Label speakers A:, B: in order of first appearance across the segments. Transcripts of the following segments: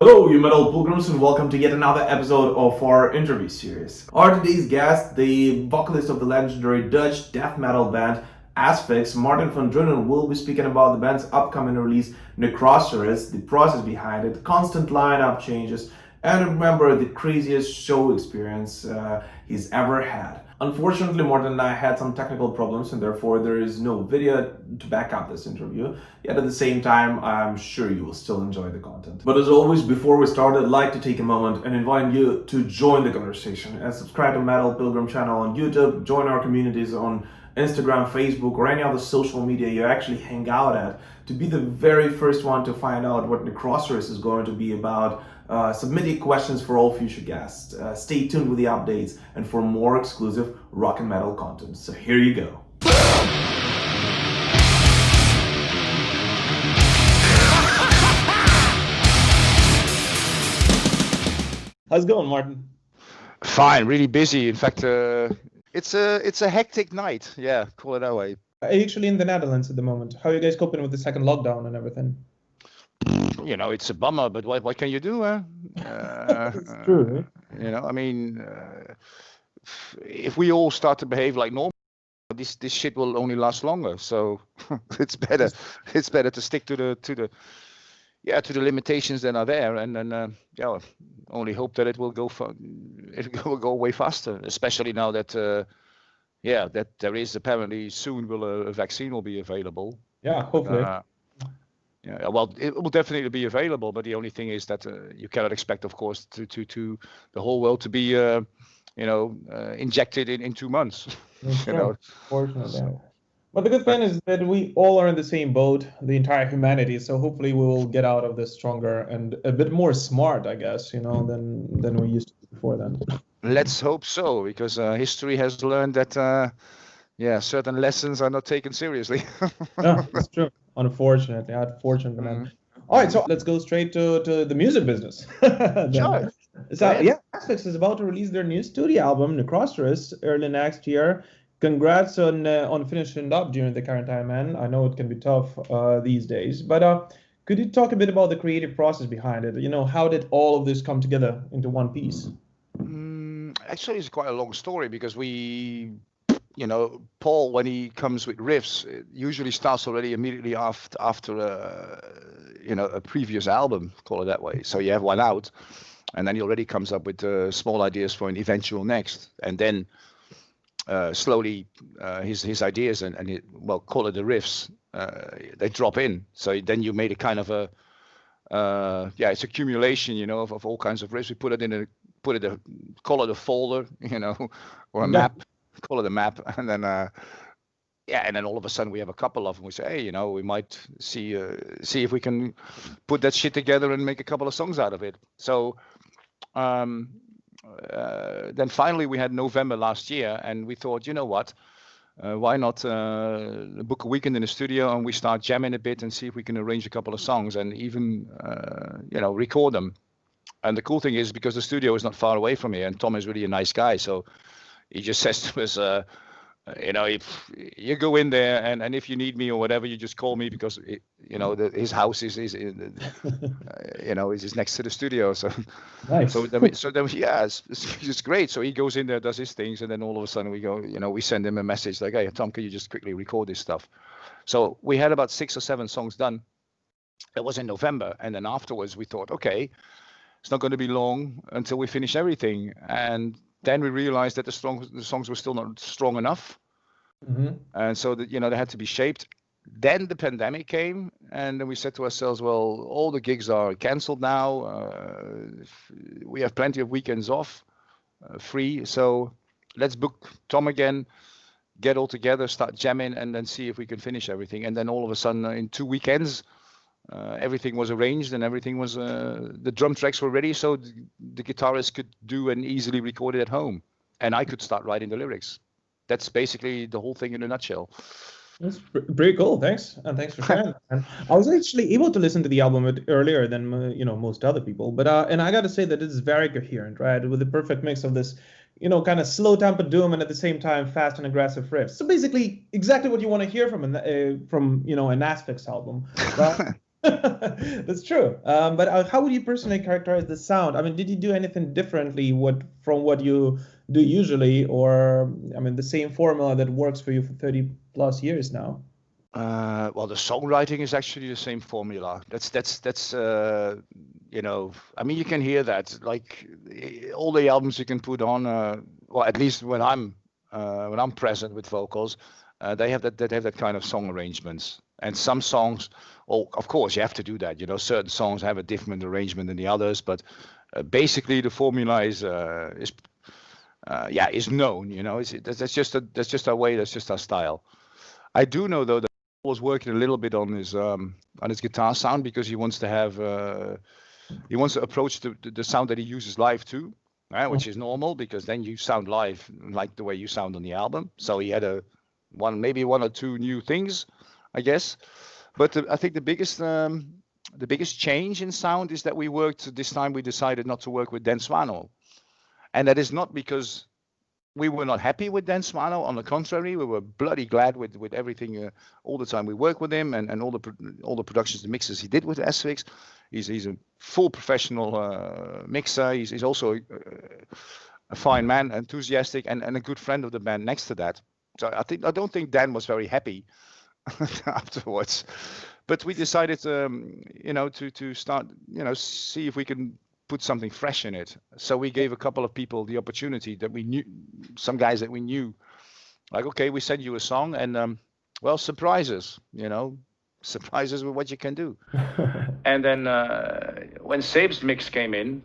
A: Hello, you metal pilgrims, and welcome to yet another episode of our interview series. Our today's guest, the vocalist of the legendary Dutch death metal band Asphyx Martin van Drunen, will be speaking about the band's upcoming release Necroceros, the process behind it, constant lineup changes, and remember the craziest show experience he's ever had. Unfortunately, Morten and I had some technical problems, and therefore there is no video to back up this interview. Yet at the same time, I'm sure you will still enjoy the content. But as always, before we start, I'd like to take a moment and invite you to join the conversation and subscribe to Metal Pilgrim channel on YouTube, join our communities on Instagram, Facebook, or any other social media you actually hang out at to be the very first one to find out what Necroceros is going to be about. Submit your questions for all future guests. Stay tuned with the updates and for more exclusive rock and metal content. So here you go. How's it going, Martin?
B: Fine, really busy. In fact, it's a hectic night. Yeah, call it that way.
C: Actually in the Netherlands at the moment. How are you guys coping with the second lockdown and everything?
B: You know, it's a bummer, but what can you do?
C: It's true.
B: You know, I mean, if we all start to behave like normal, this shit will only last longer. So it's better to stick to the limitations that are there, and then only hope that it will go away faster. Especially now that that there is apparently soon a vaccine will be available.
C: Yeah, hopefully.
B: Yeah, well, it will definitely be available, but the only thing is that you cannot expect, of course, to the whole world to be, injected in 2 months.
C: Fortunately. But the good thing is that we all are in the same boat, the entire humanity. So hopefully we will get out of this stronger and a bit more smart, I guess, than we used to be before then.
B: Let's hope so, because history has learned that, certain lessons are not taken seriously.
C: Yeah, that's true. Unfortunately, man. All right, so let's go straight to the music business.
B: Sure.
C: So Asphyx is about to release their new studio album, Necroceros, early next year. Congrats on finishing up during the quarantine, man. I know it can be tough these days, but could you talk a bit about the creative process behind it? How did all of this come together into one piece?
B: Actually, it's quite a long story because Paul, when he comes with riffs, it usually starts already immediately after a previous album, call it that way. So you have one out, and then he already comes up with small ideas for an eventual next, and then slowly his ideas and call it the riffs, they drop in. So then you made a kind of it's accumulation, of all kinds of riffs. We call it a folder, or a map. Call it a map, and then and then all of a sudden we have a couple of them. We say, hey, we might see if we can put that shit together and make a couple of songs out of it. So then finally we had November last year, and we thought, why not book a weekend in the studio and we start jamming a bit and see if we can arrange a couple of songs and even record them. And the cool thing is, because the studio is not far away from here, and Tom is really a nice guy, so he just says to us, if you go in there and if you need me or whatever, you just call me, because his house is next to the studio. So
C: nice.
B: so then it's great. So he goes in there, does his things, and then all of a sudden we go, we send him a message like, hey Tom, can you just quickly record this stuff? So we had about 6 or 7 songs done. It was in November, and then afterwards we thought, okay, it's not going to be long until we finish everything. And then we realized that the songs were still not strong enough.
C: Mm-hmm.
B: And so that, they had to be shaped. Then the pandemic came, and then we said to ourselves, well, all the gigs are canceled now. We have plenty of weekends off, free. So let's book Tom again, get all together, start jamming, and then see if we can finish everything. And then all of a sudden, in 2 weekends, everything was arranged, and everything was the drum tracks were ready, so the guitarist could do and easily record it at home, and I could start writing the lyrics. That's basically the whole thing in a nutshell.
C: That's pretty cool. Thanks, and thanks for sharing that. And I was actually able to listen to the album a bit earlier than most other people, but and I got to say that it's very coherent, right, with the perfect mix of this kind of slow tempo doom and at the same time fast and aggressive riffs. So basically exactly what you want to hear from an Asphyx album, right? That's true. But how would you personally characterize the sound? I mean, did you do anything differently from what you do usually, or I mean, the same formula that works for you for 30 plus years now?
B: Well, the songwriting is actually the same formula. That's you know, I mean, you can hear that like all the albums you can put on. Well, at least when I'm present with vocals, they have that kind of song arrangements. And some songs, well, of course, you have to do that. You know, certain songs have a different arrangement than the others, but basically the formula is known. You know, that's just our way. That's just our style. I do know though that Paul was working a little bit on his guitar sound because he wants to have he wants to approach the sound that he uses live too, right? Which is normal because then you sound live like the way you sound on the album. So he had maybe one or two new things, I guess. But I think the biggest change in sound is that we decided not to work with Dan Swano. And that is not because we were not happy with Dan Swano. On the contrary, we were bloody glad with everything all the time we worked with him and all the productions, the mixes he did with Asphyx. He's a full professional mixer. He's also a fine man, enthusiastic, and a good friend of the band next to that. So I don't think Dan was very happy afterwards, but we decided to start see if we can put something fresh in it. So we gave a couple of people the opportunity that we knew, some guys that we knew, like, okay, we send you a song and well, surprise us with what you can do. And then when Seeb's mix came in,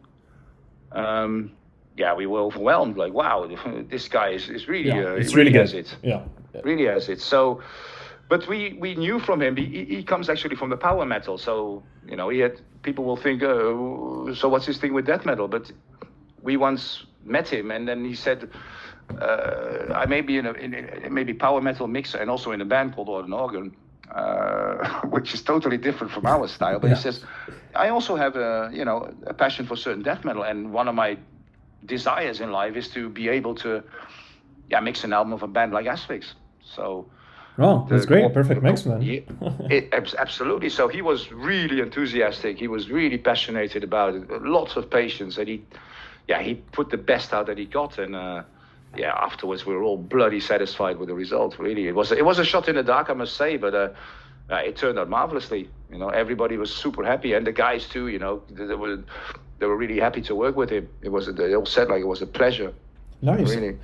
B: we were overwhelmed, like, wow, this guy is really really has it. Really has it. So but we knew from him, he comes actually from the power metal. So, people will think, so what's his thing with death metal? But we once met him and then he said, I may be in maybe power metal mixer and also in a band called Organ Organ, which is totally different from our style. But he says, I also have a passion for certain death metal. And one of my desires in life is to be able to mix an album of a band like Asphyx. So...
C: Oh, that's great. Perfect mix then.
B: Absolutely. So he was really enthusiastic. He was really passionate about it. Lots of patience. And he put the best out that he got. And afterwards we were all bloody satisfied with the result. Really, it was a shot in the dark, I must say, but it turned out marvelously. Everybody was super happy, and the guys too. They were really happy to work with him. They all said like it was a pleasure.
C: Nice.
B: Really.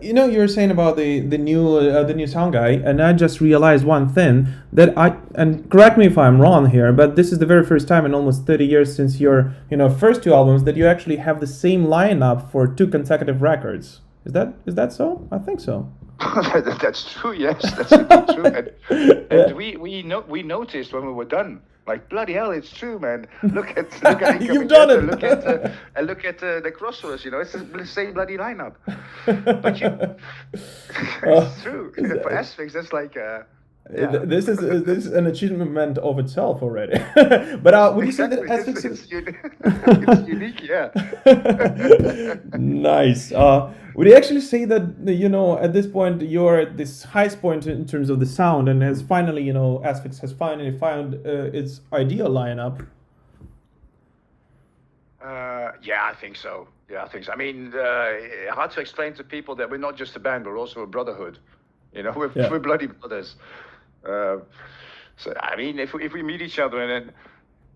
C: You were saying about the new sound guy, and I just realized one thing that and correct me if I'm wrong here, but this is the very first time in almost 30 years since your first two albums that you actually have the same lineup for 2 consecutive records. Is that so? I think so.
B: That's true. Yes, that's true. And we noticed when we were done. Like, bloody hell, it's true, man. Look at
C: You've done it.
B: Look at the Necroceros. It's the same bloody lineup. But it's true. For Asphyx, that's like.
C: This is an achievement of itself already. But would you say that Asphyx is
B: it's unique? Yeah.
C: Nice. Would you actually say that at this point you're at this highest point in terms of the sound, and has finally Asphyx has finally found its ideal lineup?
B: I think so. I mean, hard to explain to people that we're not just a band, we're also a brotherhood. We're bloody brothers. So I mean, if we meet each other, and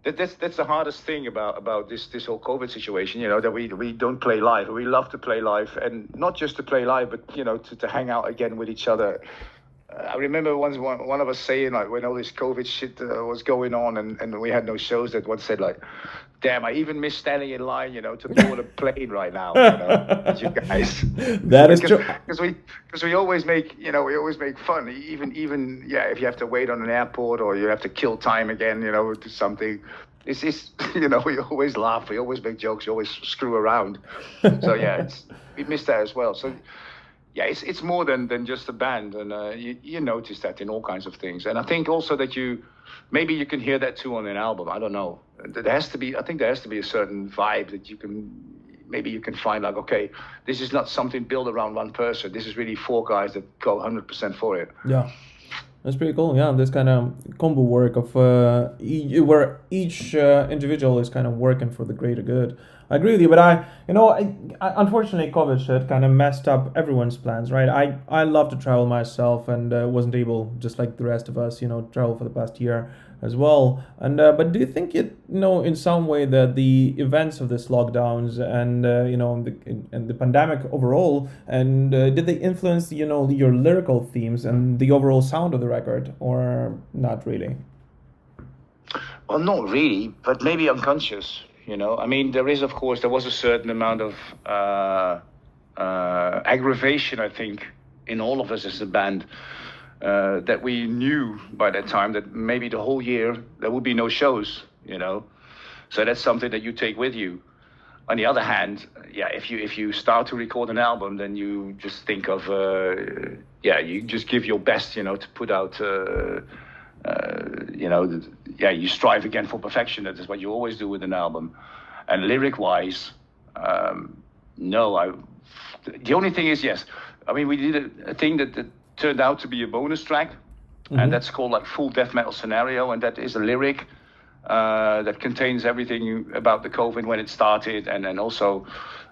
B: that's the hardest thing about this whole COVID situation, that we don't play live. We love to play live, and not just to play live, but to hang out again with each other. I remember once one of us saying, like, when all this COVID shit was going on and we had no shows, that one said, like, damn, I even miss standing in line, to board a plane right now, with you guys.
C: That is true.
B: Because we always make fun, even if you have to wait on an airport or you have to kill time again, to something. It's we always laugh, we always make jokes, we always screw around. So we miss that as well. So. Yeah, it's more than just a band, and you notice that in all kinds of things. And I think also that maybe you can hear that too on an album. I don't know. There has to be a certain vibe that you can find, like, okay, this is not something built around one person. This is really 4 guys that go 100% for it.
C: Yeah. That's pretty cool. Yeah, this kind of combo work of where each individual is kind of working for the greater good. I agree with you, but I unfortunately COVID shit kind of messed up everyone's plans, right? I love to travel myself and wasn't able, just like the rest of us, travel for the past year as well. And but do you think in some way that the events of this lockdowns and the pandemic overall, and did they influence your lyrical themes and the overall sound of the record, or not really?
B: Well, not really, but maybe unconscious. I mean, there was a certain amount of aggravation, I think, in all of us as a band, that we knew by that time that maybe the whole year there would be no shows, So that's something that you take with you. On the other hand, if you start to record an album, then you just think of, you just give your best, to put out, you strive again for perfection. That is what you always do with an album. And lyric-wise, no. The only thing is, yes. I mean, we did a thing that turned out to be a bonus track, and that's called like Full Death Metal Scenario, and that is a lyric that contains everything about the COVID when it started, and then also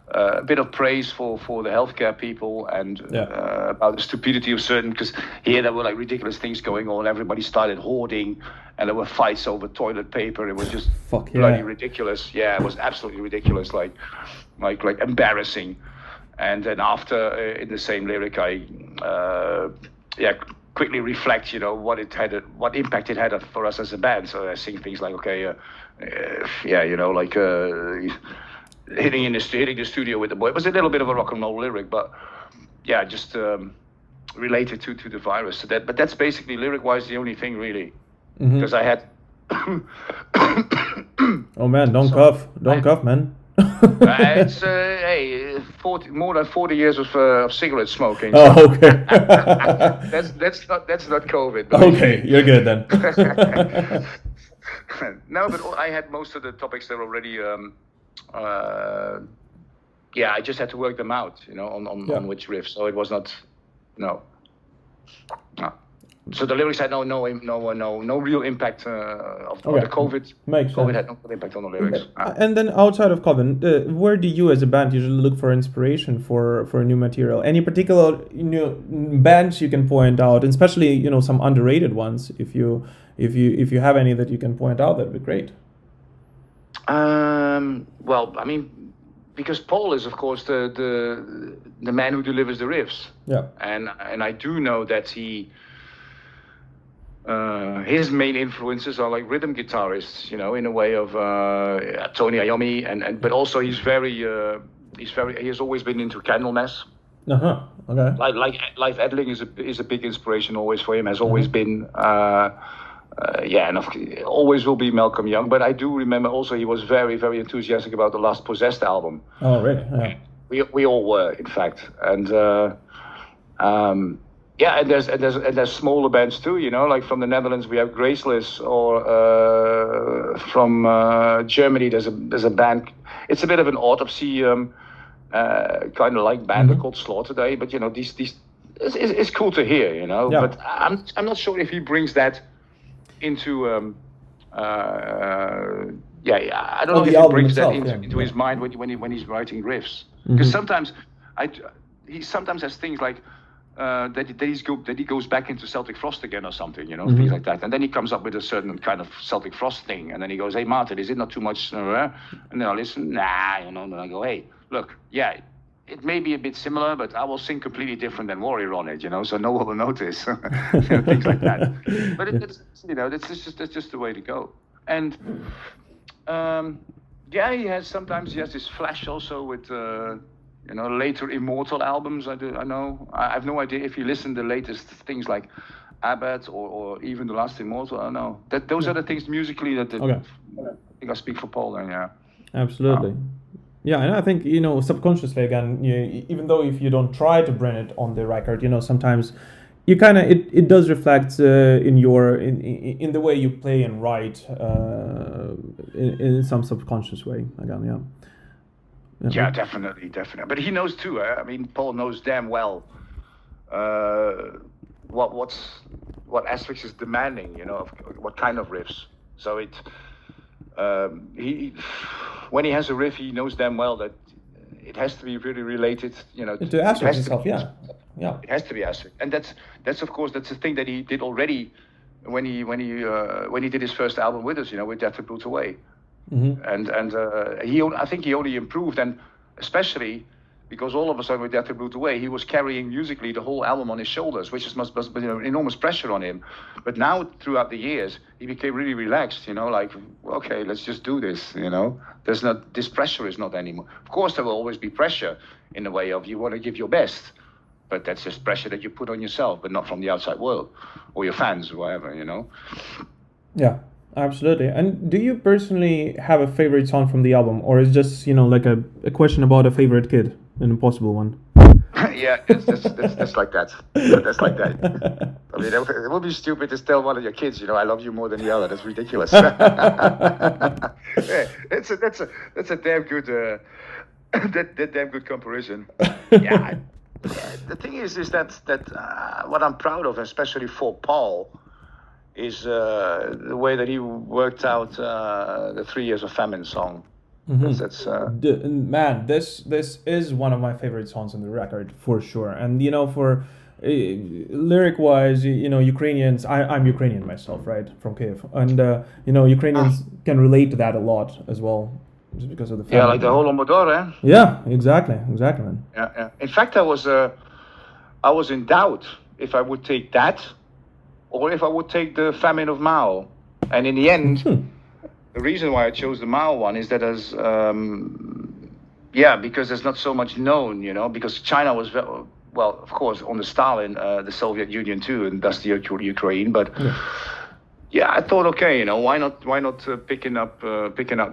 B: a bit of praise for the healthcare people and about the stupidity of certain, because here there were like ridiculous things going on. Everybody started hoarding, and there were fights over toilet paper. It was just bloody ridiculous. Yeah, it was absolutely ridiculous, like embarrassing. And then after, in the same lyric, I quickly reflect, what impact it had for us as a band. So I sing things like, hitting the studio with the boy. It was a little bit of a rock and roll lyric, but just related to the virus. So but that's basically lyric-wise the only thing really, because I had.
C: Oh man, don't cough, man.
B: It's more than 40 years of cigarette smoking. So.
C: Oh, okay.
B: that's not COVID.
C: Okay, you're good then.
B: No, but I had most of the topics there already. I just had to work them out, on which riff. So it was not, no. So the lyrics had no real impact of the COVID.
C: Makes
B: COVID
C: sense.
B: had no impact on the lyrics.
C: Okay. And then outside of COVID, where do you as a band usually look for inspiration for new material? Any particular bands you can point out, and especially some underrated ones, if you have any that you can point out, that'd be great.
B: Well, I mean, because Paul is of course the man who delivers the riffs.
C: Yeah.
B: And I do know that his main influences are like rhythm guitarists, in a way of Tony Iommi, but also he has always been into Candlemass.
C: Okay.
B: Like Live Edling is a big inspiration always for him. Has always been. And always will be Malcolm Young. But I do remember also he was very, very enthusiastic about the last Possessed album.
C: Oh, really? Yeah.
B: We all were, in fact, and and there's smaller bands too. Like from the Netherlands we have Graceless, or from Germany there's a band. It's a bit of an autopsy kind of like band called Slaughter Day. But these it's cool to hear.
C: Yeah.
B: But I'm not sure if he brings that into I don't know if he brings that into his mind when he's writing riffs, because sometimes he sometimes has things like that he goes back into Celtic Frost again or something, things like that, and then he comes up with a certain kind of Celtic Frost thing, and then he goes, "Hey Martin, is it not too much?" And then I listen, nah, and then I go, "Hey, look, it may be a bit similar, but I will sing completely different than Warrior on it, so no one will notice." Things like that. But it's just the way to go. And he has this flash also with later Immortal albums. I know. I have no idea if you listen to the latest things like Abbott or even the last Immortal. I don't know. Those are the things musically that I think I speak for Paul then. Yeah.
C: Absolutely. Yeah, and I think subconsciously again, even though if you don't try to bring it on the record, sometimes you kind of it does reflect in the way you play and write in some subconscious way again.
B: Yeah, definitely. But he knows too. I mean, Paul knows damn well what's what Asphyx is demanding, of what kind of riffs. So he when he has a riff, he knows damn well that it has to be really related,
C: to Asphyx itself. Yeah.
B: It has to be Asphyx, and that's of course that's the thing that he did already when he did his first album with us, with Death That Blew Away, and I think he only improved, and especially because all of a sudden with Death That Blew Away, he was carrying musically the whole album on his shoulders, which must be enormous pressure on him. But now throughout the years, he became really relaxed, like, okay, let's just do this, There's not, this pressure is not anymore. Of course, there will always be pressure in the way of you want to give your best, but that's just pressure that you put on yourself, but not from the outside world or your fans or whatever,
C: Yeah, absolutely. And do you personally have a favorite song from the album, or is just, like a question about a favorite kid, an impossible one?
B: Yeah, that's like that. That's like that. I mean, it would be stupid to tell one of your kids, I love you more than the other. That's ridiculous. Yeah, that's a damn good that damn good comparison. Yeah. The thing is that what I'm proud of, especially for Paul, is the way that he worked out the 3 Years of Famine song.
C: Man, this is one of my favorite songs on the record for sure. And for lyric wise, Ukrainians, I'm Ukrainian myself, right, from Kyiv, and Ukrainians can relate to that a lot as well, just because of the family.
B: Yeah, like the Holodomor, eh?
C: Yeah, exactly, man.
B: Yeah. In fact, I was in doubt if I would take that or if I would take the Famine of Mao, and in the end. The reason why I chose the Mao one is that because there's not so much known, because China was, well, of course, under Stalin, the Soviet Union too, and thus the Ukraine. But I thought, okay, why not picking up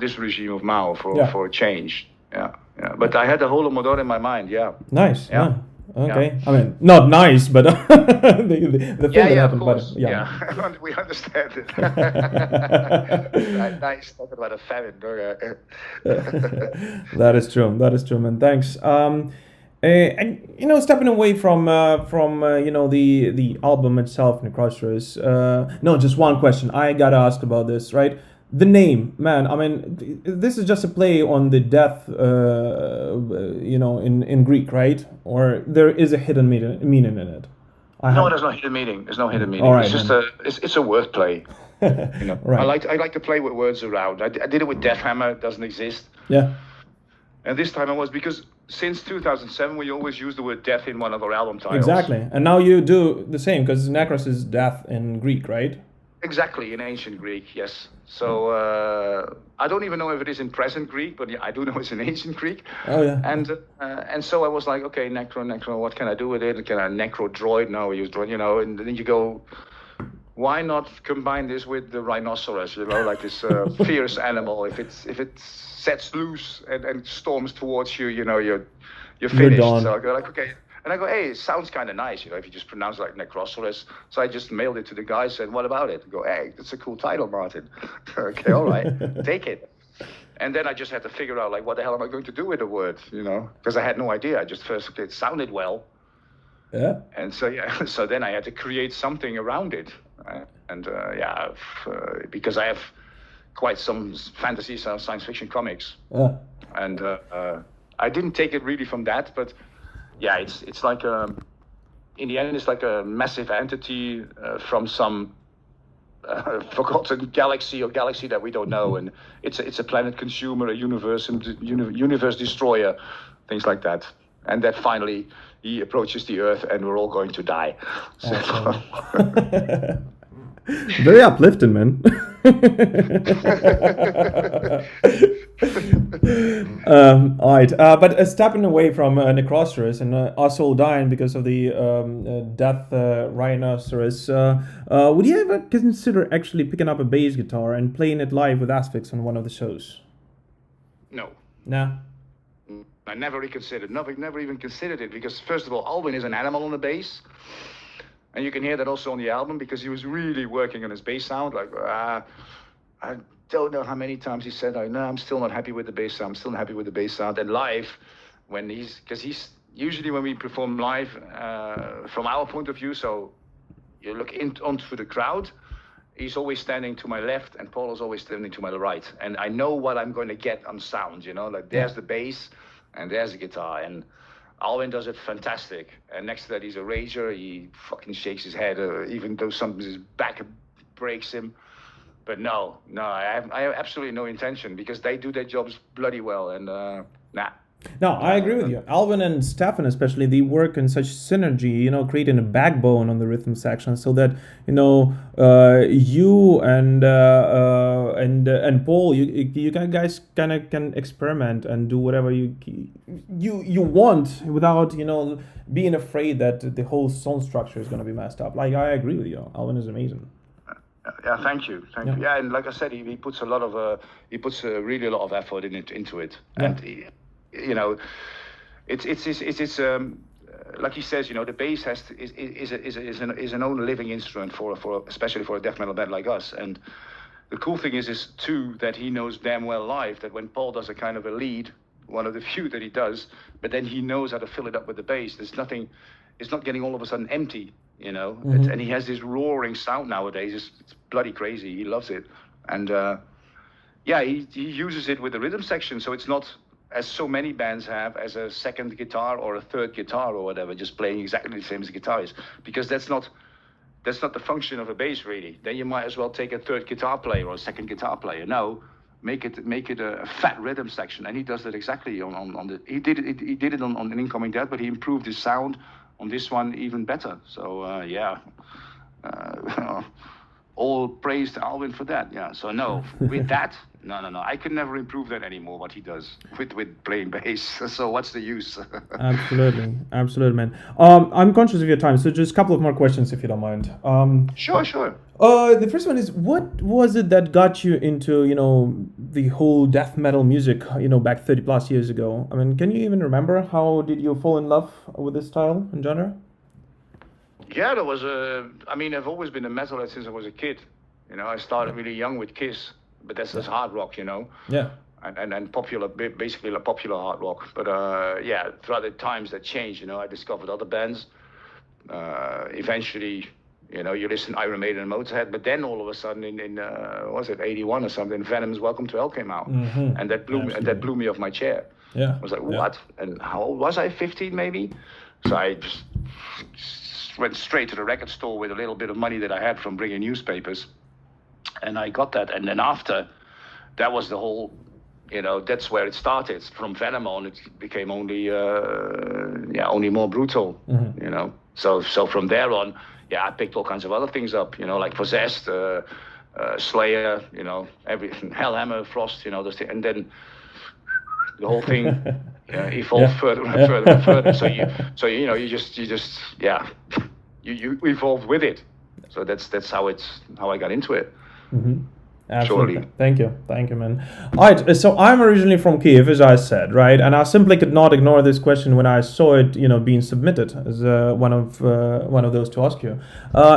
B: this regime of Mao for a change? Yeah. But I had the Holodomor in my mind. Yeah.
C: Nice. Yeah. Okay. Yeah. I mean, not nice, but the thing that happened.
B: Of course.
C: But, yeah.
B: We understand it. Nice talking about a famine.
C: That is true, man. Thanks. And stepping away from the album itself, Necroceros. No, just one question. I gotta ask about this, right? The name, man, I mean, this is just a play on the death, in Greek, right? Or there is a hidden meaning in it?
B: No, there's no hidden meaning. There's no hidden meaning.
C: Right,
B: it's just it's a wordplay.
C: Right.
B: I like to play with words around. I did it with Death Hammer. It doesn't exist.
C: Yeah.
B: And this time because since 2007, we always use the word death in one of our album titles.
C: Exactly. And now you do the same, because Necros is death in Greek, right?
B: Exactly, in ancient Greek, yes. So I don't even know if it is in present Greek, but I do know it's in ancient Greek.
C: Oh yeah.
B: And so I was like, okay, necro, what can I do with it? Can I necro droid? No, we use droid, and then you go, why not combine this with the rhinoceros? Like this fierce animal. If it sets loose and storms towards you, you're finished. So I go like, okay. And I go, hey, it sounds kind of nice, if you just pronounce it like Necroceros. So I just mailed it to the guy, said, what about it? I go, hey, that's a cool title, Martin. Okay, all right, take it. And then I just had to figure out, like, what the hell am I going to do with the word, Because I had no idea. It sounded well.
C: Yeah.
B: And so then I had to create something around it. Because I have quite some fantasy, science fiction comics.
C: Yeah.
B: And I didn't take it really from that, but... Yeah, it's like in the end, it's like a massive entity from some forgotten galaxy that we don't know, and it's a planet consumer, a universe destroyer, things like that. And that finally he approaches the Earth, and we're all going to die. So.
C: Very uplifting, man. All right, but stepping away from Necroceros and us all dying because of the death rhinoceros, would you ever consider actually picking up a bass guitar and playing it live with Asphyx on one of the shows?
B: No.
C: Nah.
B: I never even considered it, because first of all, Alvin is an animal on the bass. And you can hear that also on the album, because he was really working on his bass sound. Like, I don't know how many times he said, I'm still not happy with the bass sound. I'm still not happy with the bass sound. And live, because he's usually when we perform live, from our point of view, so you look onto the crowd, he's always standing to my left and Paul is always standing to my right. And I know what I'm going to get on sound, like there's the bass and there's the guitar. And Alwin does it fantastic. And next to that, he's a rager. He fucking shakes his head, even though sometimes his back breaks him. But no, I have absolutely no intention because they do their jobs bloody well. And nah.
C: No, I agree with you. Alvin and Stefan especially, they work in such synergy, creating a backbone on the rhythm section so that, you and Paul, you guys kind of can experiment and do whatever you want without, being afraid that the whole song structure is going to be messed up. Like, I agree with you. Alvin is amazing.
B: Yeah, thank you. Yeah, and like I said, he puts a lot of really a lot of effort into it, and it's like he says, the bass is an own living instrument for especially for a death metal band like us. And the cool thing is too that he knows damn well live that when Paul does a kind of a lead, one of the few that he does, but then he knows how to fill it up with the bass. There's nothing. It's not getting all of a sudden empty. And he has this roaring sound nowadays. It's bloody crazy. He loves it, and he uses it with the rhythm section. So it's not as so many bands have as a second guitar or a third guitar or whatever, just playing exactly the same as the guitar is, because that's not the function of a bass really. Then you might as well take a third guitar player or a second guitar player. No, make it a fat rhythm section, and he does that exactly on the. He did it on an Incoming Death, but he improved his sound on this one even better. So all praise to Alvin for that. Yeah. So no, with that, no. I could never improve that anymore. What he does with playing bass. So what's the use?
C: Absolutely, man. I'm conscious of your time, so just a couple of more questions, if you don't mind.
B: Sure.
C: The first one is, what was it that got you into, the whole death metal music, back 30 plus years ago? I mean, can you even remember how did you fall in love with this style and genre?
B: Yeah, there was I've always been a metalhead since I was a kid. I started really young with Kiss, but that's hard rock,
C: Yeah.
B: And popular, basically like popular hard rock. But throughout the times that changed, I discovered other bands. Eventually, you listen to Iron Maiden and Motorhead, but then all of a sudden in was it 81 or something, Venom's Welcome to Hell came out, and that blew me off my chair.
C: Yeah.
B: I was like, what? And how old was I? 15 maybe. So I just went straight to the record store with a little bit of money that I had from bringing newspapers, and I got that. And then after, that was the whole. That's where it started. From Venom on, it became only more brutal. So from there on, I picked all kinds of other things up. Like Possessed, Slayer. Everything, Hellhammer, Frost. Those things, and then the whole thing evolved further and further and further. So you evolved with it. So that's how I got into it.
C: Mm-hmm. Absolutely. Surely. Thank you, man. All right, so I'm originally from Kyiv, as I said, right? And I simply could not ignore this question when I saw it, being submitted as one of those to ask you.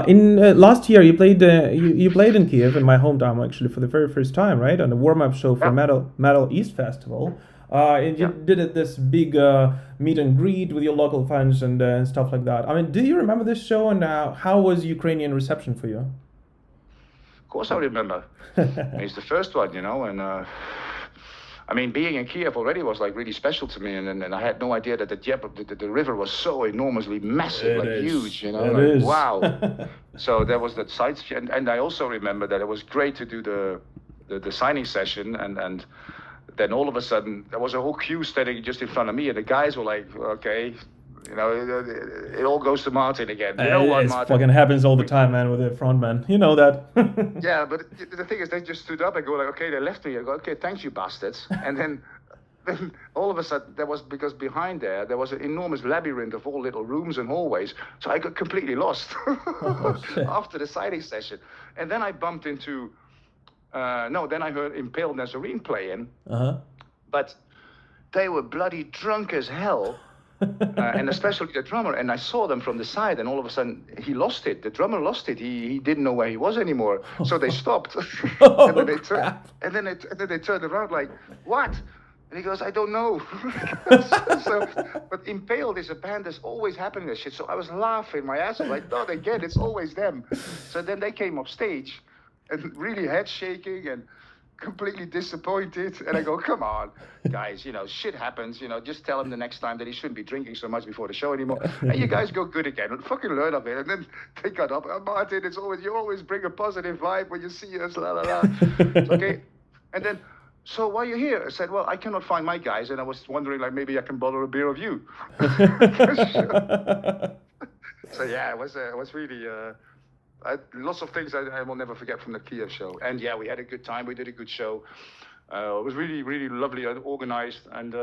C: In last year, you played in Kyiv, in my hometown, actually, for the very first time, right? On the warm-up show for Metal East Festival. You did this big meet and greet with your local fans and stuff like that. I mean, do you remember this show, and how was Ukrainian reception for you?
B: Of course I remember. It's the first one, and being in Kyiv already was like really special to me, and I had no idea that the river was so enormously massive, huge, wow. So there was that side, and I also remember that it was great to do the signing session, and then all of a sudden there was a whole queue standing just in front of me, and the guys were like, okay. It all goes to Martin again.
C: It fucking happens all the time, man, with the front man. You know that.
B: Yeah, but the thing is, they just stood up and go like, okay, they left me. I go, okay, thanks, you bastards. And then all of a sudden, because behind there was an enormous labyrinth of all little rooms and hallways. So I got completely lost after the signing session. And then I bumped into, then I heard Impaled Nazarene playing. But they were bloody drunk as hell. And especially the drummer, and I saw them from the side, and all of a sudden he lost it. The drummer lost it. He didn't know where he was anymore. So they stopped, and then they turned around like, what? And he goes, I don't know. But Impaled is a band that's always happening this shit. So I was laughing my ass off, like, no, again, it's always them. So then they came off stage and really head shaking and completely disappointed. And I go, come on, guys, shit happens. Just tell him the next time that he shouldn't be drinking so much before the show anymore. And you guys go good again. Fucking learn of it. And then they got up. Martin, you always bring a positive vibe when you see us, la la la. Okay. And then, so why are you here? I said, well, I cannot find my guys, and I was wondering, like, maybe I can bottle a beer of you. So yeah, it was really lots of things I will never forget from the Kyiv show. And yeah, we had a good time. We did a good show. It was really, really lovely and organized. And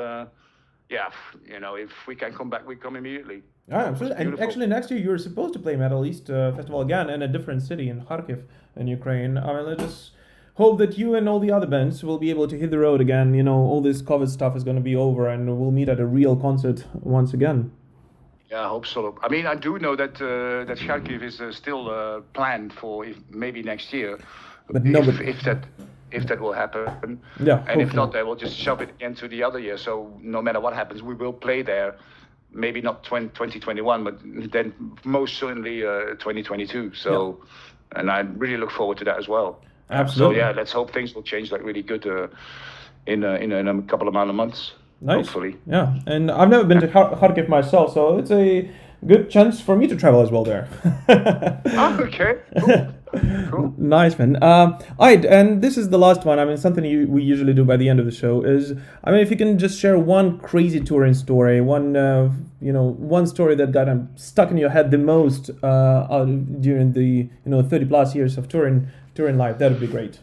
B: yeah, if we can come back, we come immediately.
C: Yeah, absolutely. And actually, next year you're supposed to play Metal East Festival again in a different city in Kharkiv in Ukraine. I mean, let's just hope that you and all the other bands will be able to hit the road again. All this COVID stuff is going to be over, and we'll meet at a real concert once again.
B: Yeah, I hope so. I mean, I do know that that Kharkiv is still planned for maybe next year,
C: but
B: if that will happen.
C: Yeah,
B: and hopefully. If not, they will just shove it into the other year. So no matter what happens, we will play there. Maybe not 2021, but then most certainly 2022. So, yeah. And I really look forward to that as well.
C: Absolutely.
B: So yeah, let's hope things will change like really good in a couple of months.
C: Nice.
B: Hopefully.
C: Yeah, and I've never been to Kharkiv myself, so it's a good chance for me to travel as well there.
B: Okay. Cool.
C: Nice, man. Alright, and this is the last one. I mean, something we usually do by the end of the show is, I mean, if you can just share one crazy touring story, one story that got stuck in your head the most during the 30 plus years of touring life, that would be great.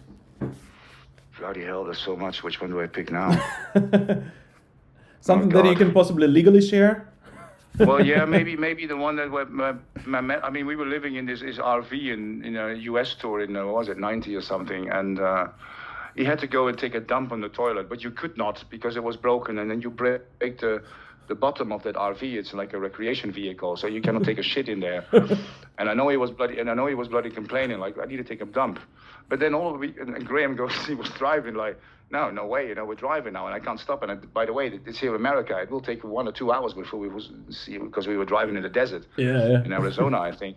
B: Bloody hell, there's so much. Which one do I pick now?
C: Something that you can possibly legally share?
B: Well, yeah, maybe the one that we were living in this RV in a US tour in, what was it, 90 or something, and he had to go and take a dump on the toilet, but you could not because it was broken, and then you break the bottom of that RV. It's like a recreation vehicle, so you cannot take a shit in there. And I know he was bloody complaining, like, I need to take a dump. But then and Graham goes, he was driving like, no way, we're driving now and I can't stop. And by the way, it's here in America. It will take 1 or 2 hours before we will see, because we were driving in the desert in Arizona, I think.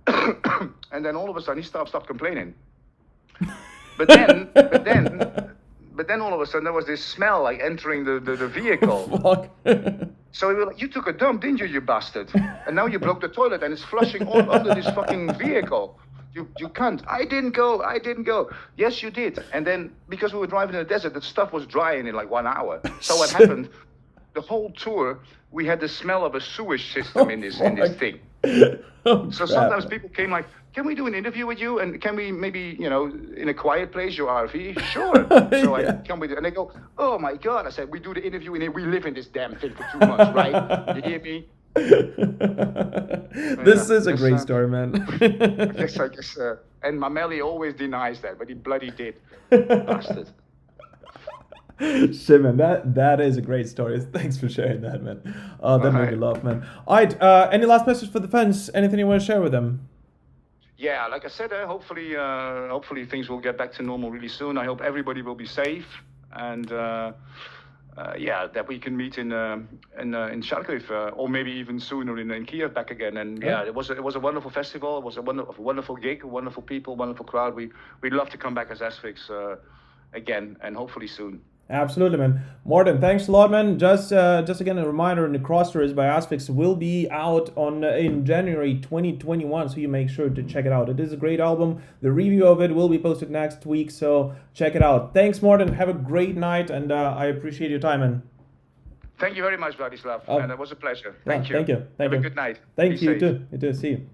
B: And then all of a sudden he stopped complaining. But then all of a sudden there was this smell like entering the vehicle.
C: Fuck.
B: So we were like, you took a dump, didn't you, you bastard? And now you broke the toilet and it's flushing all under this fucking vehicle. You can't. I didn't go. Yes, you did. And then, because we were driving in the desert, the stuff was drying in like 1 hour. So what happened, the whole tour, we had the smell of a sewage system in this thing. So sometimes people came like, can we do an interview with you? And can we maybe, in a quiet place, your RV? Sure. So I come with it. And they go, oh my God. I said, we do the interview and we live in this damn thing for 2 months, right? You hear me?
C: This is a great story, man.
B: I guess. And Mameli always denies that, but he bloody did. Bastard.
C: Shit, man, that is a great story. Thanks for sharing that, man. That made me laugh, man. All right, any last message for the fans? Anything you want to share with them?
B: Yeah, like I said, hopefully things will get back to normal really soon. I hope everybody will be safe, and that we can meet in Kharkiv, or maybe even sooner in Kyiv back again. And it was a wonderful festival. It was a wonderful gig, wonderful people, wonderful crowd. We'd love to come back as Asphyx again, and hopefully soon.
C: Absolutely, man. Morten, thanks a lot, man. Just again, a reminder, Necroceros by Asphyx will be out in January 2021, so you make sure to check it out. It is a great album. The review of it will be posted next week, so check it out. Thanks, Morten. Have a great night, and I appreciate your time, man.
B: Thank you very much, Vladislav, and it was a pleasure. Thank you.
C: Thank you.
B: Have a good night.
C: Thank you, too. You too. See you.